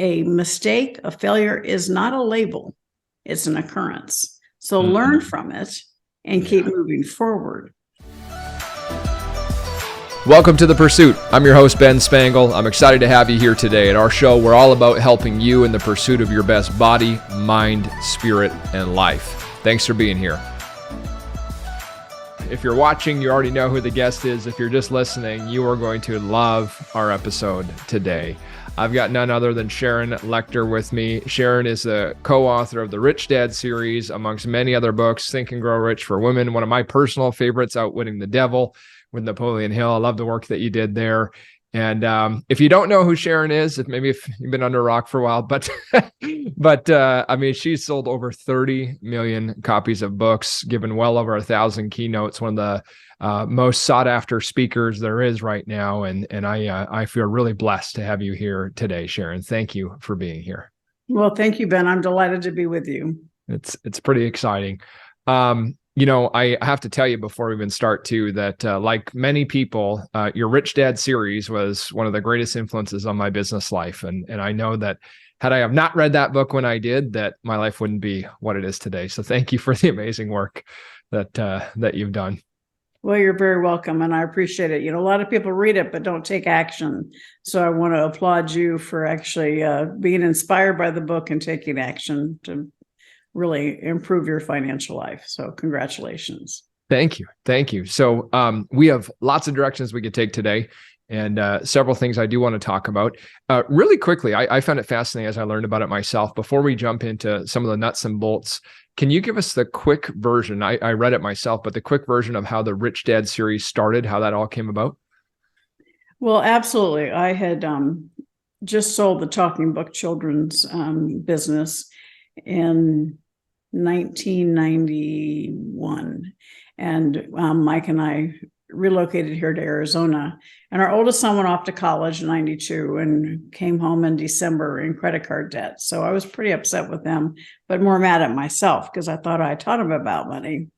a mistake, a failure is not a label. It's an occurrence. So learn from it and keep moving forward. Welcome to The Pursuit. I'm your host, Ben Spangle. I'm excited to have you here today. At our show, we're all about helping you in the pursuit of your best body, mind, spirit, and life. Thanks for being here. If you're watching, you already know who the guest is. If you're just listening, you are going to love our episode today. I've got none other than Sharon Lechter with me. Sharon is the co-author of the Rich Dad series, amongst many other books, Think and Grow Rich for Women. One of my personal favorites, Outwitting the Devil with Napoleon Hill. I love the work that you did there. And if you don't know who Sharon is, if you've been under a rock for a while, but I mean, she's sold over 30 million copies of books, given well over 1,000 keynotes, one of the most sought after speakers there is right now. And I feel really blessed to have you here today, Sharon. Thank you for being here. Well, thank you, Ben. I'm delighted to be with you. It's pretty exciting. I have to tell you before we even start too, that like many people, your Rich Dad series was one of the greatest influences on my business life. And I know that had I have not read that book when I did, that my life wouldn't be what it is today. So thank you for the amazing work that you've done. Well, you're very welcome. And I appreciate it. A lot of people read it, but don't take action. So I want to applaud you for actually being inspired by the book and taking action to really improve your financial life. So congratulations. Thank you. So we have lots of directions we could take today and several things I do want to talk about. Really quickly, I found it fascinating as I learned about it myself. Before we jump into some of the nuts and bolts, can you give us the quick version? I read it myself, but the quick version of how the Rich Dad series started, how that all came about? Well, absolutely. I had just sold the Talking Book children's business in 1991. And Mike and I relocated here to Arizona. And our oldest son went off to college in 92 and came home in December in credit card debt. So I was pretty upset with them, but more mad at myself because I thought I taught him about money.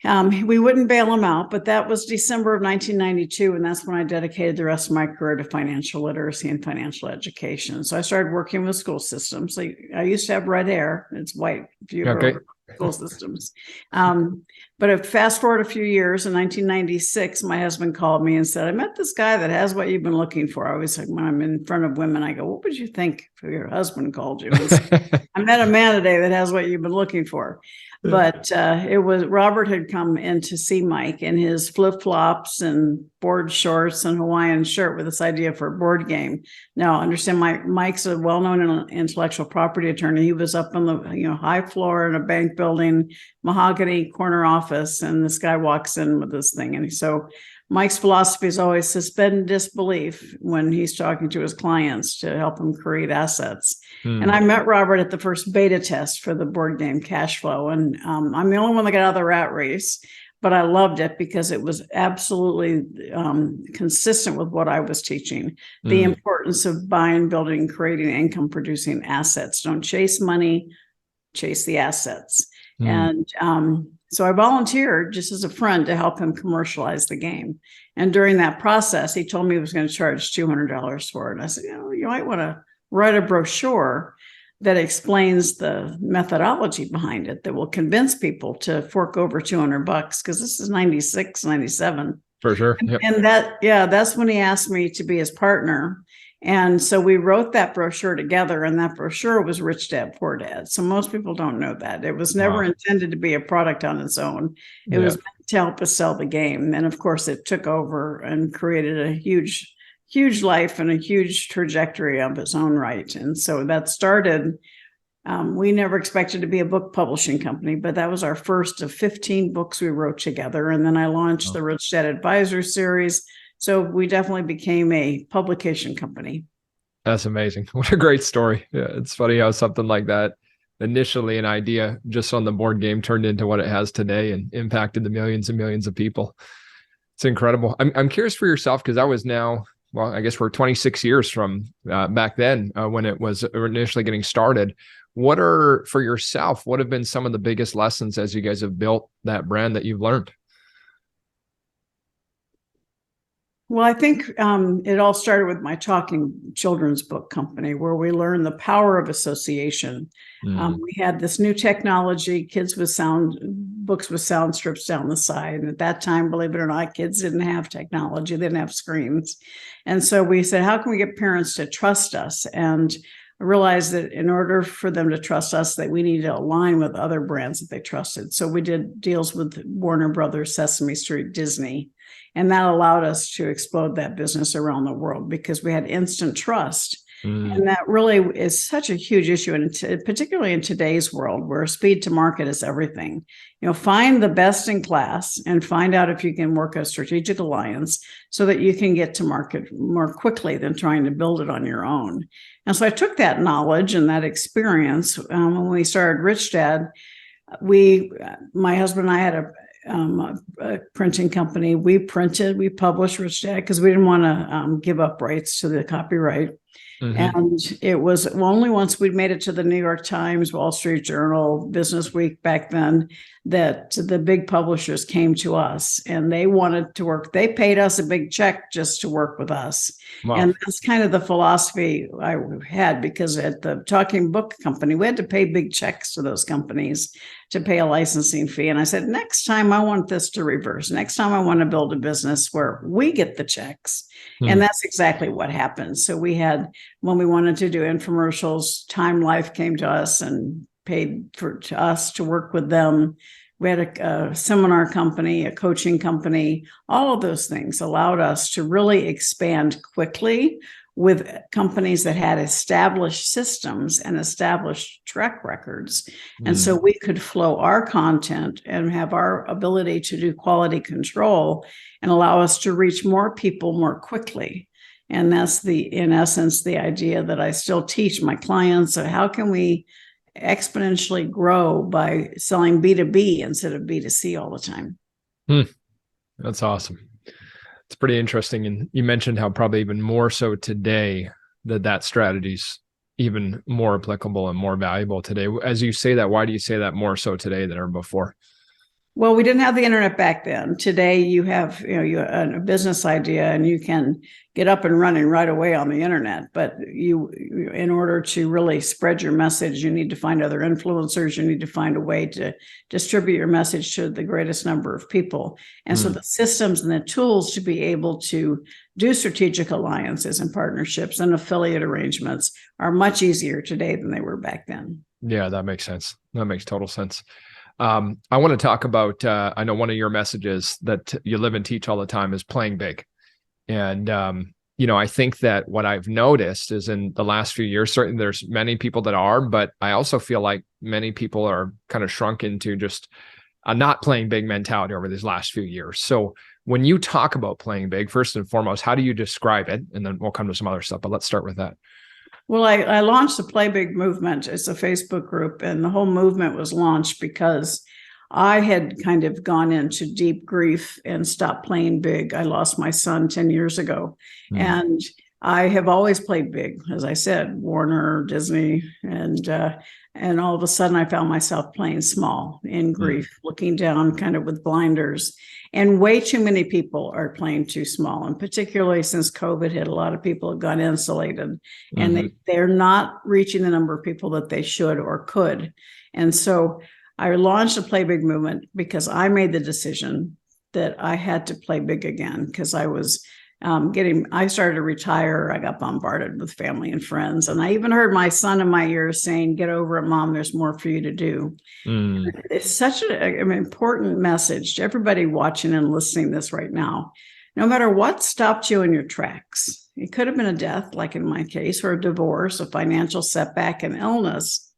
And we wouldn't bail him out, but that was December of 1992. And that's when I dedicated the rest of my career to financial literacy and financial education. So I started working with school systems. So I used to have red hair. It's white. Okay. School systems. But fast forward a few years, in 1996, my husband called me and said, I met this guy that has what you've been looking for. I always like, when I'm in front of women, I go, what would you think if your husband called you? I met a man today that has what you've been looking for. But it was Robert had come in to see Mike in his flip-flops and board shorts and Hawaiian shirt with this idea for a board game. Now, understand, Mike's a well-known intellectual property attorney. He was up on the high floor in a bank building, mahogany corner office, and this guy walks in with this thing. And so Mike's philosophy is always suspend disbelief when he's talking to his clients to help him create assets. And I met Robert at the first beta test for the board game Cash Flow. And I'm the only one that got out of the rat race, but I loved it because it was absolutely consistent with what I was teaching. The importance of buying, building, creating income producing assets. Don't chase money, chase the assets. And so I volunteered just as a friend to help him commercialize the game. And during that process, he told me he was going to charge $200 for it. And I said, you might want to write a brochure that explains the methodology behind it that will convince people to fork over $200 because this is 96, 97. For sure. Yep. And that's when he asked me to be his partner. And so we wrote that brochure together, and that brochure was Rich Dad, Poor Dad. So most people don't know that. It was never intended to be a product on its own. It was meant to help us sell the game. And of course, it took over and created a huge life and a huge trajectory of its own right. And so that started, we never expected to be a book publishing company, but that was our first of 15 books we wrote together. And then I launched the Rich Dad Advisor series. So we definitely became a publication company. That's amazing. What a great story. Yeah, it's funny how something like that, initially an idea just on the board game, turned into what it has today and impacted the millions and millions of people. It's incredible. I'm curious for yourself, because I was now, well, I guess we're 26 years from back then when it was initially getting started. What have been some of the biggest lessons as you guys have built that brand that you've learned? Well, I think it all started with my talking children's book company, where we learned the power of association. We had this new technology, kids with books with sound strips down the side. And at that time, believe it or not, kids didn't have technology, they didn't have screens. And so we said, how can we get parents to trust us? And I realized that in order for them to trust us, that we need to align with other brands that they trusted. So we did deals with Warner Brothers, Sesame Street, Disney. And that allowed us to explode that business around the world because we had instant trust. And that really is such a huge issue, and particularly in today's world where speed to market is everything. Find the best in class and find out if you can work a strategic alliance so that you can get to market more quickly than trying to build it on your own. And so I took that knowledge and that experience when we started Rich Dad. My husband and I had a printing company. We published Rich Dad because we didn't want to give up rights to the copyright. And it was only once we'd made it to the New York Times, Wall Street Journal, Business Week back then, that the big publishers came to us and they wanted to work. They paid us a big check just to work with us. Wow. And that's kind of the philosophy I had, because at the Talking Book Company, we had to pay big checks to those companies to pay a licensing fee. And I said, next time I want this to reverse. Next time I want to build a business where we get the checks. And that's exactly what happened. So we had, when we wanted to do infomercials, Time Life came to us and paid to us to work with them. We had a seminar company, a coaching company. All of those things allowed us to really expand quickly with companies that had established systems and established track records. And so we could flow our content and have our ability to do quality control and allow us to reach more people more quickly. And that's in essence, the idea that I still teach my clients. So how can we exponentially grow by selling B2B instead of B2C all the time? That's awesome. It's pretty interesting. And you mentioned how probably even more so today that strategy's even more applicable and more valuable today. As you say that, why do you say that more so today than ever before? Well, we didn't have the internet back then. Today, you have a business idea and you can get up and running right away on the internet. But in order to really spread your message, you need to find other influencers. You need to find a way to distribute your message to the greatest number of people. And so the systems and the tools to be able to do strategic alliances and partnerships and affiliate arrangements are much easier today than they were back then. Yeah, that makes sense. That makes total sense. I want to talk about, I know one of your messages that you live and teach all the time is playing big. And, I think that what I've noticed is in the last few years, certainly there's many people that are, but I also feel like many people are kind of shrunk into just a not playing big mentality over these last few years. So when you talk about playing big, first and foremost, how do you describe it? And then we'll come to some other stuff, but let's start with that. Well, I launched the Play Big movement. It's a Facebook group, and the whole movement was launched because I had kind of gone into deep grief and stopped playing big. I lost my son 10 years ago, and I have always played big, as I said, Warner, Disney, and all of a sudden I found myself playing small in grief, looking down kind of with blinders. And way too many people are playing too small. And particularly since COVID hit, a lot of people have gone insulated and they're not reaching the number of people that they should or could. And so I launched a Play Big movement because I made the decision that I had to play big again, because I was I started to retire. I got bombarded with family and friends. And I even heard my son in my ears saying, "Get over it, Mom, there's more for you to do." It's such an important message to everybody watching and listening to this right now. No matter what stopped you in your tracks, it could have been a death, like in my case, or a divorce, a financial setback, an illness.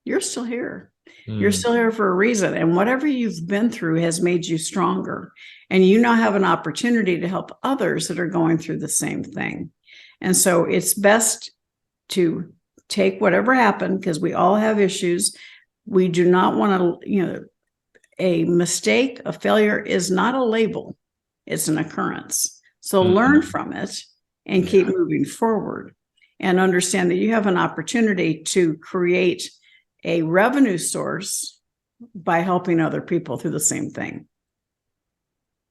You're still here. You're still here for a reason. And whatever you've been through has made you stronger. And you now have an opportunity to help others that are going through the same thing. And so it's best to take whatever happened, because we all have issues. We do not want to, a mistake, a failure is not a label. It's an occurrence. So learn from it and keep moving forward, and understand that you have an opportunity to create a revenue source by helping other people through the same thing.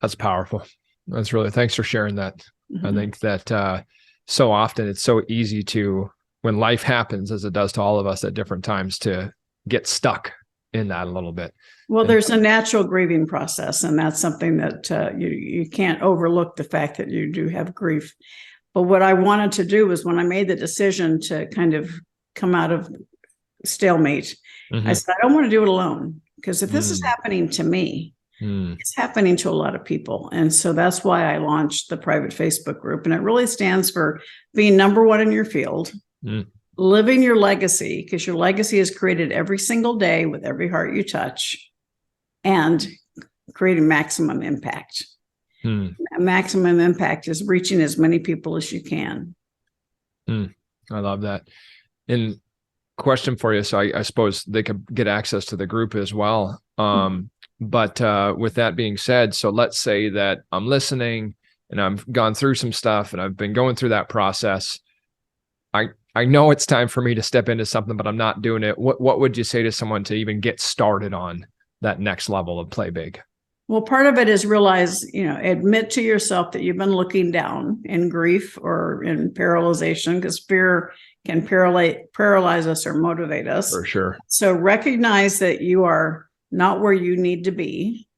That's powerful. Thanks for sharing that. I think that so often it's so easy to, when life happens, as it does to all of us at different times, to get stuck in that a little bit. Well, there's a natural grieving process, and that's something that you can't overlook, the fact that you do have grief. But what I wanted to do was, when I made the decision to kind of come out of stalemate, I said, I don't want to do it alone, because if this is happening to me, it's happening to a lot of people. And so that's why I launched the private Facebook group. And it really stands for being number one in your field, living your legacy, because your legacy is created every single day with every heart you touch, and creating maximum impact. Maximum impact is reaching as many people as you can. I love that. And question for you. So I suppose they could get access to the group as well. But with that being said, so let's say that I'm listening and I've gone through some stuff and I've been going through that process. I know it's time for me to step into something, but I'm not doing it. What would you say to someone to even get started on that next level of play big? Well, part of it is realize, admit to yourself that you've been looking down in grief or in paralyzation, because fear can paralyze us or motivate us. For sure. So recognize that you are not where you need to be,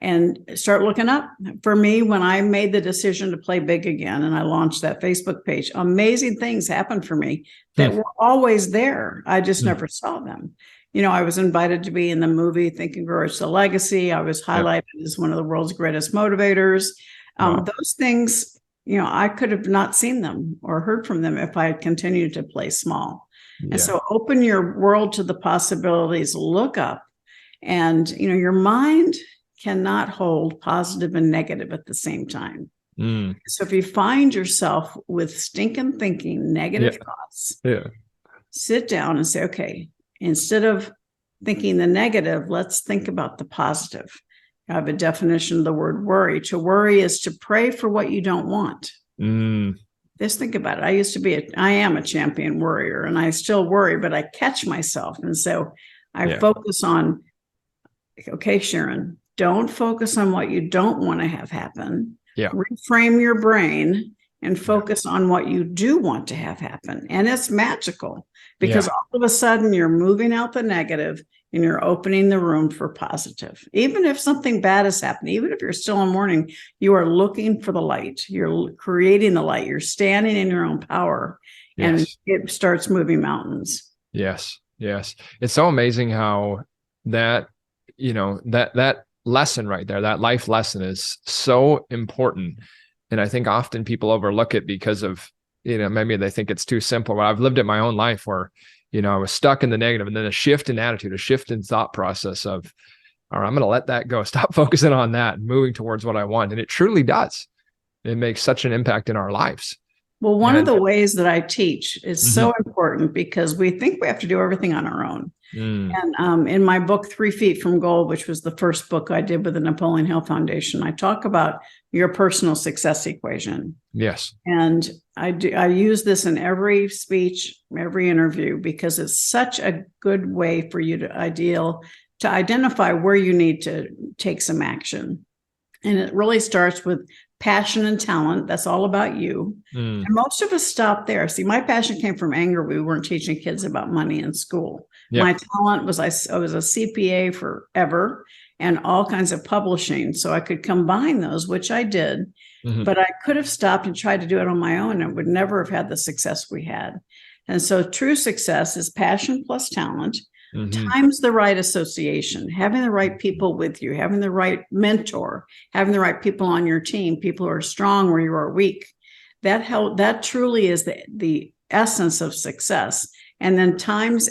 and start looking up. For me, when I made the decision to play big again and I launched that Facebook page, amazing things happened for me that were always there. I just never saw them. I was invited to be in the movie Think and Grow Rich: The Legacy. I was highlighted as one of the world's greatest motivators. Those things, I could have not seen them or heard from them if I had continued to play small. And so open your world to the possibilities, look up, and, your mind cannot hold positive and negative at the same time. So if you find yourself with stinking thinking, negative thoughts, sit down and say, okay, instead of thinking the negative, let's think about the positive. I have a definition of the word worry. To worry is to pray for what you don't want. Just think about it. I am a champion worrier, and I still worry, but I catch myself. And so I focus on, okay, Sharon, don't focus on what you don't want to have happen. Reframe your brain and focus on what you do want to have happen. And it's magical, because all of a sudden you're moving out the negative and you're opening the room for positive. Even if something bad has happened, even if you're still in mourning, you are looking for the light. You're creating the light. You're standing in your own power, and it starts moving mountains. Yes. It's so amazing how that, that lesson right there, that life lesson, is so important. And I think often people overlook it because of, maybe they think it's too simple. Well, I've lived it my own life where, I was stuck in the negative, and then a shift in attitude, a shift in thought process of, all right, I'm going to let that go. Stop focusing on that and moving towards what I want. And it truly does. It makes such an impact in our lives. Well, one of the ways that I teach is so important, because we think we have to do everything on our own. And in my book, 3 Feet from Gold, which was the first book I did with the Napoleon Hill Foundation, I talk about your personal success equation. Yes. And I use this in every speech, every interview, because it's such a good way for you to identify where you need to take some action. And it really starts with passion and talent. That's all about you. And most of us stop there. See, my passion came from anger. We weren't teaching kids about money in school. My talent was I was a CPA forever, and all kinds of publishing. So I could combine those, which I did, but I could have stopped and tried to do it on my own and would never have had the success we had. And so true success is passion plus talent, times the right association, having the right people with you, having the right mentor, having the right people on your team, people who are strong where you are weak. That truly is the essence of success. And then times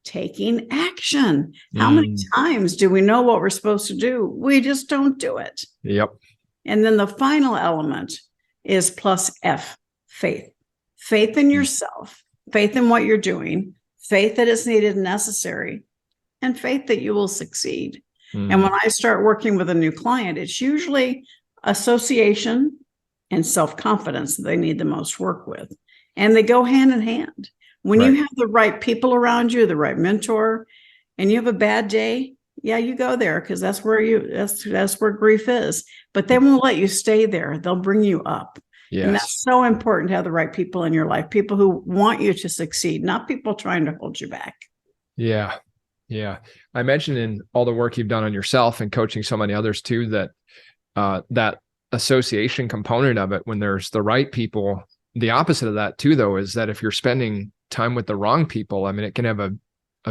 taking action. How many times do we know what we're supposed to do? We just don't do it. And then the final element is plus F, faith. Faith in yourself, faith in what you're doing, faith that it's needed and necessary, and faith that you will succeed. And when I start working with a new client, it's usually association and self-confidence that they need the most work with. And they go hand in hand. When you have the right people around you, the right mentor, and you have a bad day, you go there, because that's where grief is. But they won't let you stay there. They'll bring you up. And Yes. that's so important to have the right people in your life, people who want you to succeed, not people trying to hold you back. Yeah. Yeah. I mentioned in all the work you've done on yourself and coaching so many others too, that that association component of it, when there's the right people, the opposite of that too, though, is that if you're spending time with the wrong people, I mean, it can have a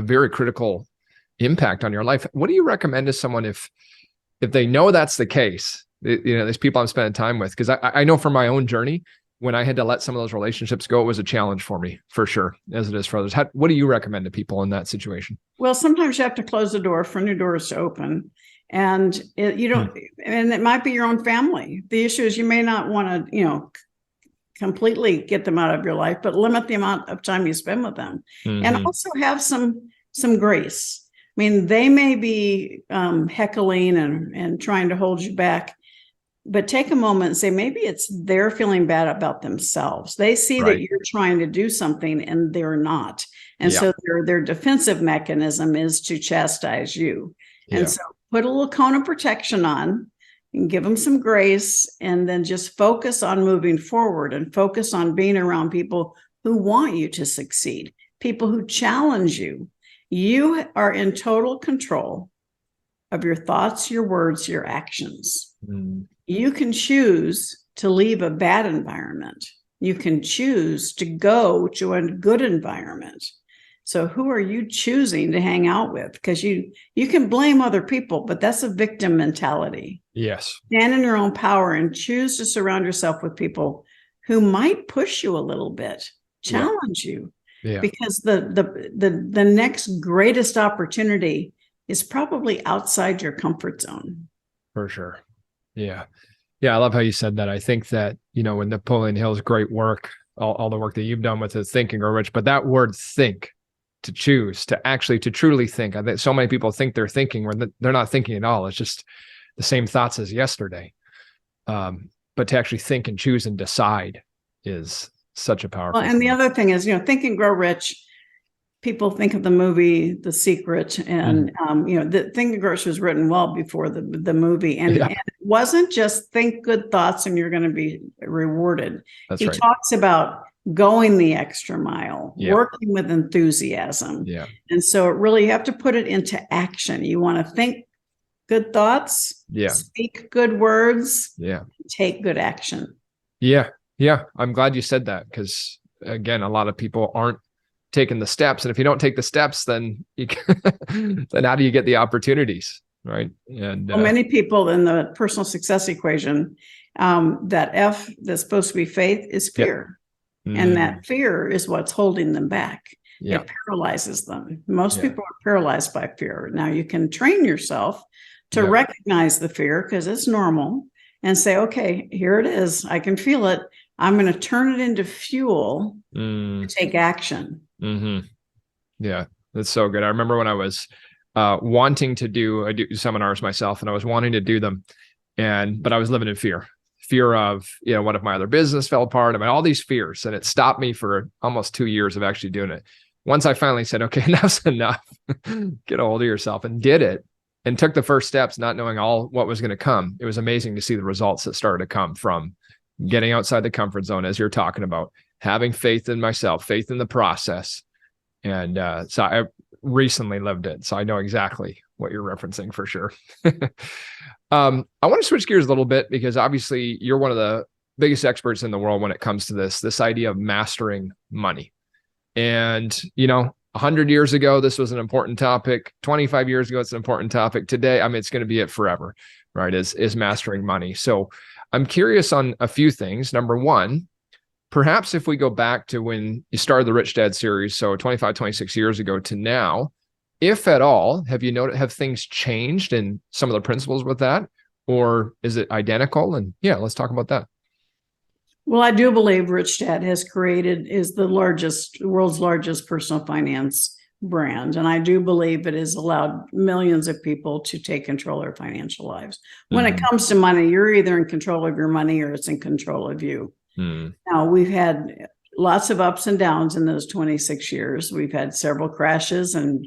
very critical impact on your life. What do you recommend to someone if they know that's the case, these people I'm spending time with? Because I know from my own journey, when I had to let some of those relationships go, it was a challenge for me, for sure, as it is for others. What do you recommend to people in that situation? Well, sometimes you have to close the door for new doors to open. And you don't, and it might be your own family. The issue is you may not want to, completely get them out of your life, but limit the amount of time you spend with them. And also have some grace. I mean, they may be heckling and trying to hold you back, but take a moment and say, maybe it's they're feeling bad about themselves. They see that you're trying to do something and they're not. And so their defensive mechanism is to chastise you. And so put a little cone of protection on and give them some grace, and then just focus on moving forward and focus on being around people who want you to succeed, people who challenge you. You are in total control of your thoughts, your words, your actions. You can choose to leave a bad environment. You can choose to go to a good environment. So who are you choosing to hang out with? Because you can blame other people, but that's a victim mentality. Yes. Stand in your own power and choose to surround yourself with people who might push you a little bit, challenge you. Because the next greatest opportunity is probably outside your comfort zone. For sure. Yeah. Yeah. I love how you said that. I think that, when Napoleon Hill's great work, all the work that you've done with the Think and Grow Rich, but that word think, to choose, to truly think. I think so many people think they're thinking when they're not thinking at all. It's just the same thoughts as yesterday. But to actually think and choose and decide is such a powerful thing. And the other thing is, Think and Grow Rich. People think of the movie The Secret, and the Think and Grow Rich was written well before the movie, and it wasn't just think good thoughts and you're going to be rewarded. He talks about going the extra mile, working with enthusiasm. And so you have to put it into action. You want to think good thoughts, speak good words, take good action. Yeah. I'm glad you said that, because again, a lot of people aren't taking the steps. And if you don't take the steps, then then how do you get the opportunities? Right. And many people in the personal success equation, that F that's supposed to be faith is fear. And that fear is what's holding them back. It paralyzes them. Most people are paralyzed by fear. Now you can train yourself to recognize the fear, because it's normal, and say, okay, here it is. I can feel it. I'm going to turn it into fuel to take action. Yeah, that's so good. I remember when I was wanting to do seminars myself, and I was wanting to do them, but I was living in fear of, what if my other business fell apart? I mean, all these fears, and it stopped me for almost 2 years of actually doing it. Once I finally said, okay, enough's enough, get a hold of yourself, and did it, and took the first steps, not knowing what was going to come. It was amazing to see the results that started to come from getting outside the comfort zone, as you're talking about, having faith in myself, faith in the process. And so I recently lived it. So I know exactly what you're referencing for sure. I want to switch gears a little bit, because obviously you're one of the biggest experts in the world when it comes to this idea of mastering money. And, 100 years ago, this was an important topic. 25 years ago, it's an important topic. Today, I mean, it's going to be it forever, right? Is mastering money. So I'm curious on a few things. Number one, perhaps if we go back to when you started the Rich Dad series, so 25, 26 years ago to now, if at all, have things changed in some of the principles with that, or is it identical? And let's talk about that. Well, I do believe Rich Dad is the world's largest personal finance brand. And I do believe it has allowed millions of people to take control of their financial lives. When it comes to money, you're either in control of your money or it's in control of you. Now, we've had lots of ups and downs in those 26 years. We've had several crashes and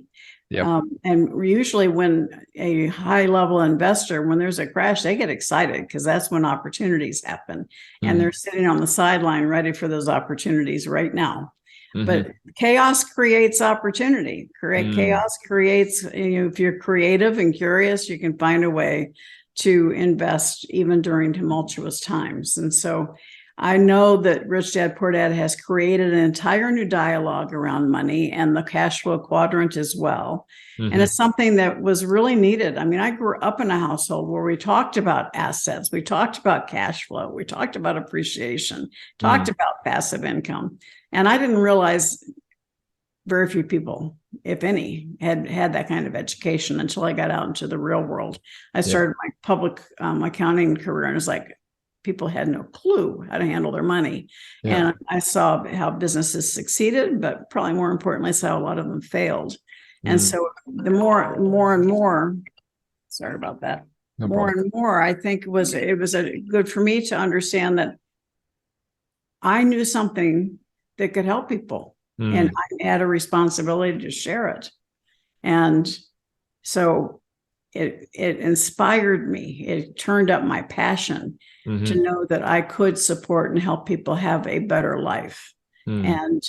Yep. And usually when a high level investor, when there's a crash, they get excited because that's when opportunities happen. And they're sitting on the sideline ready for those opportunities right now. But chaos creates opportunity. Chaos creates, if you're creative and curious, you can find a way to invest even during tumultuous times. And so I know that Rich Dad Poor Dad has created an entire new dialogue around money and the cash flow quadrant as well. And it's something that was really needed. I mean, I grew up in a household where we talked about assets, we talked about cash flow, we talked about appreciation, talked about passive income. And I didn't realize very few people, if any, had that kind of education until I got out into the real world. I started my public accounting career, and it's like, people had no clue how to handle their money. And I saw how businesses succeeded, but probably more importantly, saw a lot of them failed. And so the more and more, sorry about that, more and more, I think it was good for me to understand that I knew something that could help people, and I had a responsibility to share it. And so it inspired me. It turned up my passion to know that I could support and help people have a better life. And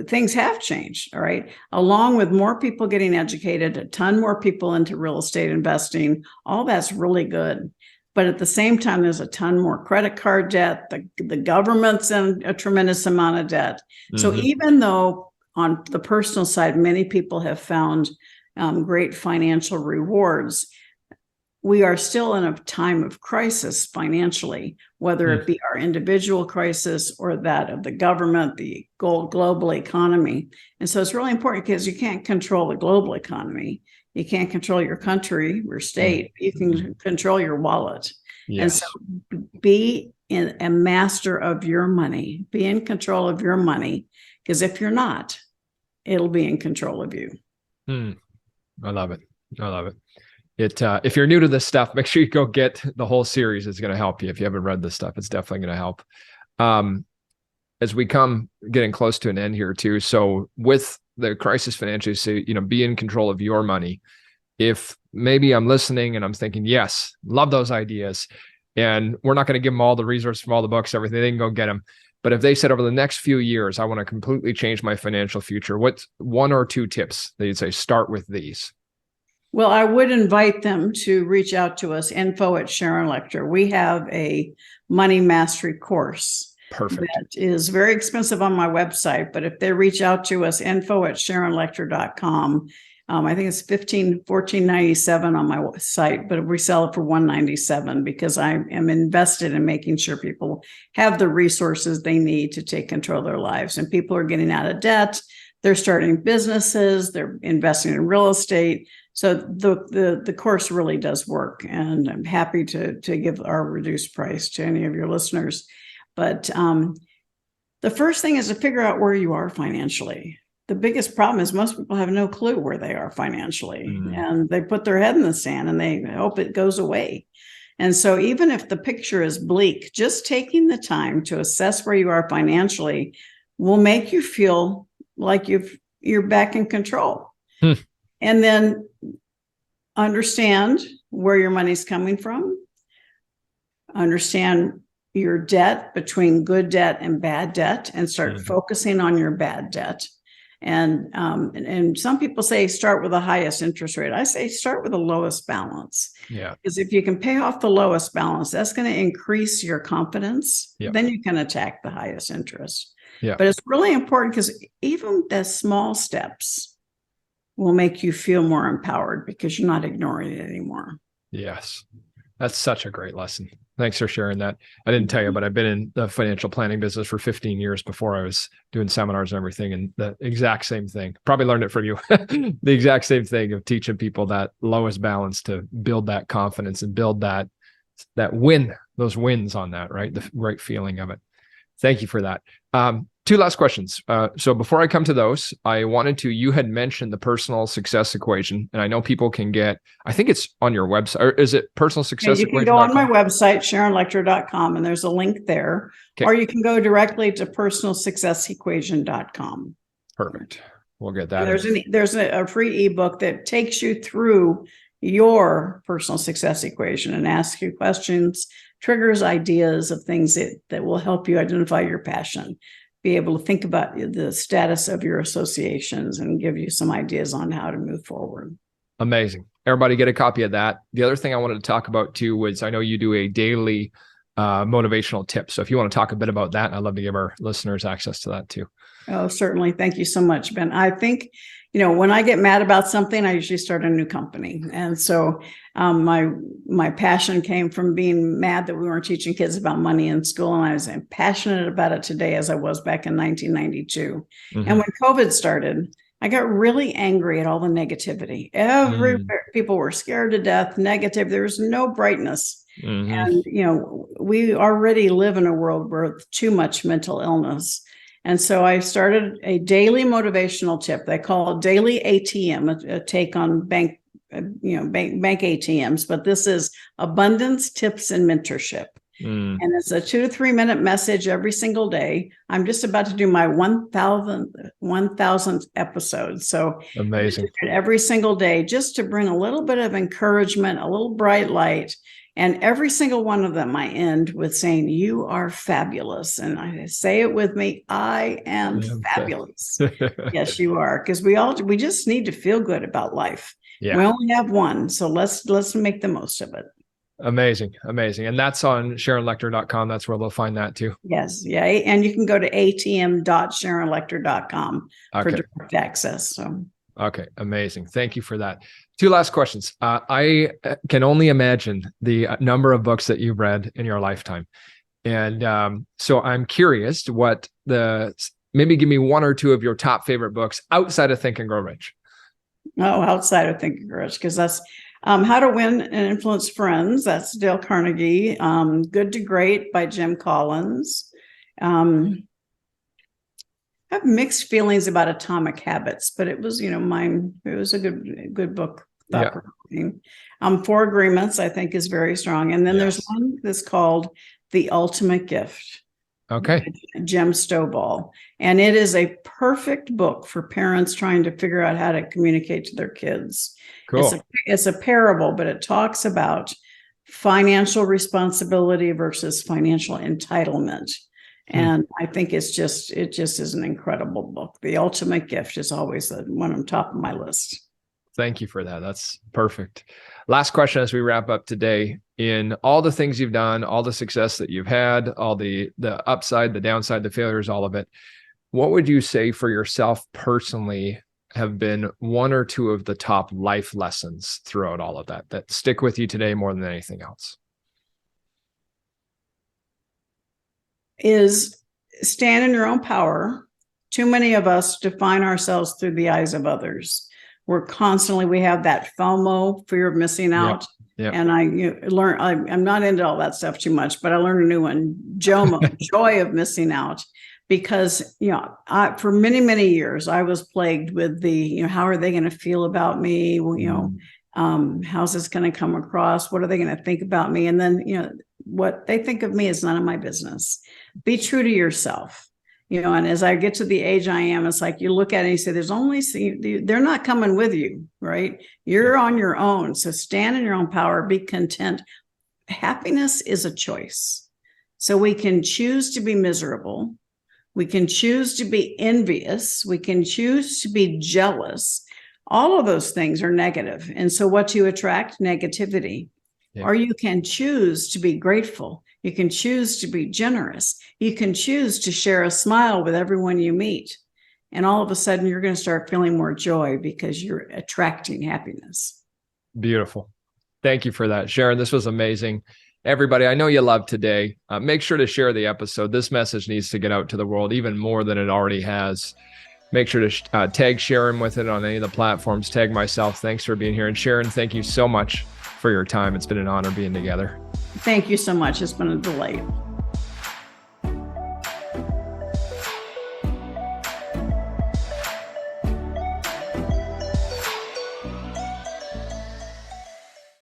things have changed, all right? Along with more people getting educated, a ton more people into real estate investing, all that's really good. But at the same time, there's a ton more credit card debt. The government's in a tremendous amount of debt. So even though on the personal side, many people have found great financial rewards, we are still in a time of crisis financially, whether it be our individual crisis or that of the government, the global economy. And so it's really important because you can't control the global economy. You can't control your country or state. You can control your wallet. And so be a master of your money. Be in control of your money, because if you're not, it'll be in control of you. I love it. I love it. If you're new to this stuff, make sure you go get the whole series. It's going to help you. If you haven't read this stuff, it's definitely going to help. As we come getting close to an end here too. So with the crisis financially, say, be in control of your money. If maybe I'm listening and I'm thinking, yes, love those ideas, and we're not going to give them all the resources from all the books, everything, they can go get them. But if they said over the next few years, I want to completely change my financial future, what's one or two tips that you'd say, start with these? Well, I would invite them to reach out to us, info@Sharon Lechter. We have a money mastery course. Perfect. That is very expensive on my website, but if they reach out to us, info@SharonLechter.com. I think it's $14.97 on my site, but we sell it for $197 because I am invested in making sure people have the resources they need to take control of their lives. And people are getting out of debt. They're starting businesses. They're investing in real estate. So the course really does work, and I'm happy to give our reduced price to any of your listeners. But the first thing is to figure out where you are financially. The biggest problem is most people have no clue where they are financially, and they put their head in the sand and they hope it goes away. And so even if the picture is bleak, just taking the time to assess where you are financially will make you feel like you're back in control. And then understand where your money's coming from. Understand your debt between good debt and bad debt, and start focusing on your bad debt. And some people say start with the highest interest rate. I say start with the lowest balance. Yeah. Because if you can pay off the lowest balance, that's going to increase your confidence. Yep. Then you can attack the highest interest. Yeah. But it's really important because even the small steps will make you feel more empowered because you're not ignoring it anymore. Yes. That's such a great lesson. Thanks for sharing that. I didn't tell you, but I've been in the financial planning business for 15 years before I was doing seminars and everything. And the exact same thing, probably learned it from you, the exact same thing of teaching people that lowest balance to build that confidence and build that win, those wins on that, right? The right feeling of it. Thank you for that. Two last questions. So before I come to those, you had mentioned the personal success equation, and I know people can I think it's on your website, or is it personal success equation? You can go on my website, SharonLechter.com, and there's a link there, or you can go directly to personalsuccessequation.com. Perfect. We'll get that. There's a free ebook that takes you through your personal success equation and asks you questions, triggers ideas of things that will help you identify your passion, be able to think about the status of your associations, and give you some ideas on how to move forward. Amazing. Everybody get a copy of that. The other thing I wanted to talk about too was, I know you do a daily motivational tip. So if you want to talk a bit about that, I'd love to give our listeners access to that too. Oh, certainly. Thank you so much, Ben. I think, when I get mad about something, I usually start a new company. And so my passion came from being mad that we weren't teaching kids about money in school. And I was passionate about it today as I was back in 1992. Mm-hmm. And when COVID started, I got really angry at all the negativity. People were scared to death, negative. There was no brightness. Mm-hmm. And, we already live in a world with too much mental illness. And so I started a daily motivational tip. They call it daily ATM, a take on bank ATMs, but this is abundance, tips, and mentorship. And it's a 2 to 3 minute message every single day. I'm just about to do my 1,000th episode. So amazing. Every single day, just to bring a little bit of encouragement, a little bright light. And every single one of them, I end with saying, "You are fabulous." And I say it with me, "I am fabulous." Yes, you are. Because we just need to feel good about life. Yeah. We only have one. So let's make the most of it. Amazing. And that's on SharonLechter.com. That's where they'll find that too. Yes. Yeah. And you can go to atm.SharonLechter.com for direct access. So. Okay. Amazing. Thank you for that. 2 last questions. I can only imagine the number of books that you've read in your lifetime. And so I'm curious maybe give me 1 or 2 of your top favorite books outside of Think and Grow Rich. Oh, outside of Think and Grow Rich, because that's How to Win and Influence Friends. That's Dale Carnegie. Good to Great by Jim Collins. I have mixed feelings about Atomic Habits, but it was, it was a good book. Yeah. 4 Agreements, I think, is very strong. And then there's one that's called The Ultimate Gift. Okay. Jem Stovall. And it is a perfect book for parents trying to figure out how to communicate to their kids. Cool. It's a parable, but it talks about financial responsibility versus financial entitlement. And I think it just is an incredible book. The Ultimate Gift is always the one on top of my list. Thank you for that. That's perfect. Last question as we wrap up today. In all the things you've done, all the success that you've had, all the upside, the downside, the failures, all of it, what would you say for yourself personally have been 1 or 2 of the top life lessons throughout all of that stick with you today more than anything else? Is stand in your own power. Too many of us define ourselves through the eyes of others. We have that FOMO, fear of missing out. Yep. And I'm not into all that stuff too much, but I learned a new one, JOMO, joy of missing out. Because, for many, many years, I was plagued with how are they going to feel about me? Well, how's this going to come across? What are they going to think about me? And then, what they think of me is none of my business. Be true to yourself. And as I get to the age I am, it's like you look at it and you say, they're not coming with you, right? You're on your own. So stand in your own power, be content. Happiness is a choice. So we can choose to be miserable. We can choose to be envious. We can choose to be jealous. All of those things are negative. And so what you attract? Negativity. Yeah. Or you can choose to be grateful. You can choose to be generous. You can choose to share a smile with everyone you meet. And all of a sudden, you're going to start feeling more joy because you're attracting happiness. Beautiful. Thank you for that, Sharon. This was amazing. Everybody, I know you love today. Make sure to share the episode. This message needs to get out to the world even more than it already has. Make sure to tag Sharon with it on any of the platforms. Tag myself. Thanks for being here. And Sharon, thank you so much for your time. It's been an honor being together. Thank you so much. It's been a delight.